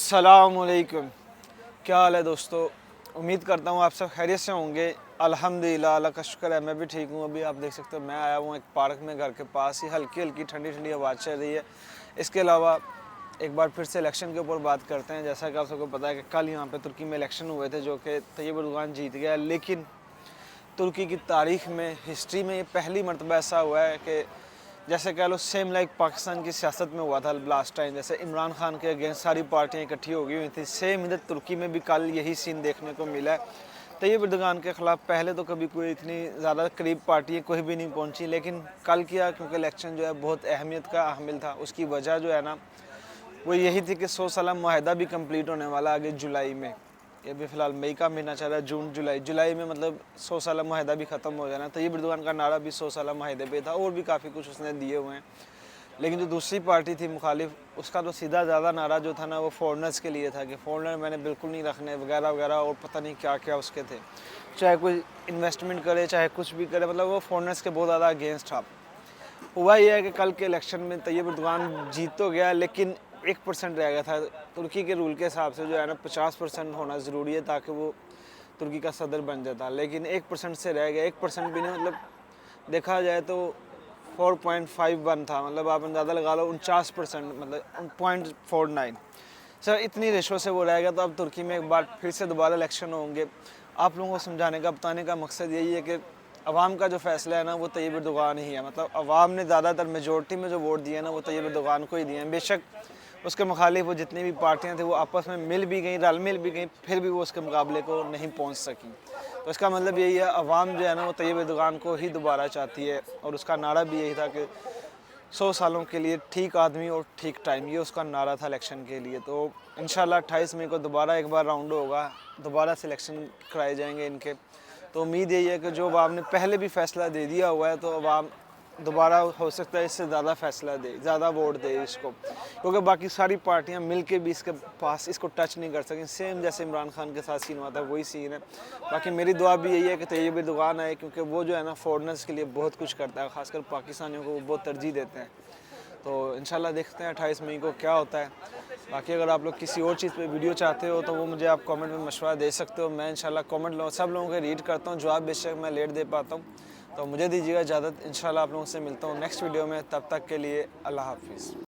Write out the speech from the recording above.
अस्सलामुअलैकुम। क्या हाल है दोस्तों। उम्मीद करता हूँ आप सब खैरियत से होंगे। अल्हम्दुलिल्लाह, अल्लाह का शुक्र है, मैं भी ठीक हूँ। अभी आप देख सकते हो मैं आया हूँ एक पार्क में, घर के पास ही हल्की हल्की ठंडी ठंडी हवा चल रही है। इसके अलावा एक बार फिर से इलेक्शन के ऊपर बात करते हैं। जैसा कि आप सबको पता है कि कल यहाँ पे तुर्की में इलेक्शन हुए थे, जो कि तैयब एर्दोगान जीत गया। लेकिन तुर्की की तारीख़ में, हिस्ट्री में ये पहली मरतबा ऐसा हुआ है कि जैसे कह लो सेम लाइक पाकिस्तान की सियासत में हुआ था लास्ट टाइम, जैसे इमरान खान के अगेंस्ट सारी पार्टियां इकट्ठी हो गई हुई थी, सेम इधर तुर्की में भी कल यही सीन देखने को मिला है। तैयब एर्दोगान के ख़िलाफ़ पहले तो कभी कोई इतनी ज़्यादा करीब पार्टियाँ कोई भी नहीं पहुंची, लेकिन कल किया क्योंकि इलेक्शन जो है बहुत अहमियत का हामिल था। उसकी वजह जो है ना वो यही थी कि 100 साला माहिदा भी कंप्लीट होने वाला आगे जुलाई में। ये भी फ़िलहाल मई का महीना चल रहा है, जून जुलाई में मतलब 100 साला माहिदा भी ख़त्म हो जाना। तैयब एर्दोगान का नारा भी 100 साला माहिदे पे था, और भी काफ़ी कुछ उसने दिए हुए हैं। लेकिन जो दूसरी पार्टी थी मुखालिफ, उसका तो सीधा ज़्यादा नारा जो था ना वो फॉरनर्स के लिए था कि फॉरनर मैंने बिल्कुल नहीं रखने वगैरह वगैरह, और पता नहीं क्या क्या उसके थे। चाहे कोई इन्वेस्टमेंट करे चाहे कुछ भी करे, मतलब वो फॉरनर्स के बहुत ज़्यादा अगेंस्ट था। हुआ यह है कि कल के इलेक्शन में तैयब एर्दोगान जीत तो गया, लेकिन 1% रह गया था। तुर्की के रूल के हिसाब से जो है ना 50% होना ज़रूरी है ताकि वो तुर्की का सदर बन जाता, लेकिन 1% से रह गया। 1% भी नहीं, मतलब देखा जाए तो 4.51 था, मतलब आप अंदाज़ा लगा लो 49%, मतलब 0.49 सर, इतनी रेशो से वो रह गया। तो अब तुर्की में एक बार फिर से दोबारा इलेक्शन होंगे। आप लोगों को समझाने का, बताने का मकसद यही है कि अवाम का जो फैसला है ना वो तैयब एर्दोगान ही है। मतलब अवाम ने ज़्यादातर मेजोरिटी में जो वोट दिए ना वो तैयब एर्दोगान को ही दिए हैं। बेशक उसके मुखालिफ वो जितनी भी पार्टियां थी वो आपस में मिल भी गई, रल मिल भी गई, फिर भी वो उसके मुकाबले को नहीं पहुंच सकी। तो इसका मतलब यही है, अवाम जो है ना वो तैयब एर्दोगान को ही दोबारा चाहती है, और उसका नारा भी यही था कि 100 सालों के लिए ठीक आदमी और ठीक टाइम, ये उसका नारा था इलेक्शन के लिए। तो इंशाल्लाह 28 मई को दोबारा एक बार राउंड होगा, दोबारा सिलेक्शन कराए जाएंगे इनके। तो उम्मीद यही है कि जो अवाम ने पहले भी फ़ैसला दे दिया हुआ है, तो अवाम दोबारा हो सकता है इससे ज़्यादा फ़ैसला दे, ज़्यादा वोट दे इसको, क्योंकि बाकी सारी पार्टियां मिल के भी इसके पास इसको टच नहीं कर सकें। सेम जैसे इमरान खान के साथ सीन हुआ था वही सीन है। बाकी मेरी दुआ भी यही है कि तैयब एर्दोगान आए, क्योंकि वो जो है ना फॉरनर्स के लिए बहुत कुछ करता है, ख़ासकर पाकिस्तानियों को वो बहुत तरजीह देते हैं। तो इंशाल्लाह देखते हैं 28 मई को क्या होता है। बाकी अगर आप लोग किसी और चीज़ पे वीडियो चाहते हो तो वो मुझे आप कमेंट में मशवरा दे सकते हो। मैं इंशाल्लाह कमेंट सब लोगों के रीड करता हूँ, जवाब बेशक मैं लेट दे पाता हूँ। तो मुझे दीजिएगा इजाज़त, इंशाल्लाह आप लोगों से मिलता हूँ नेक्स्ट वीडियो में। तब तक के लिए अल्लाह हाफिज़।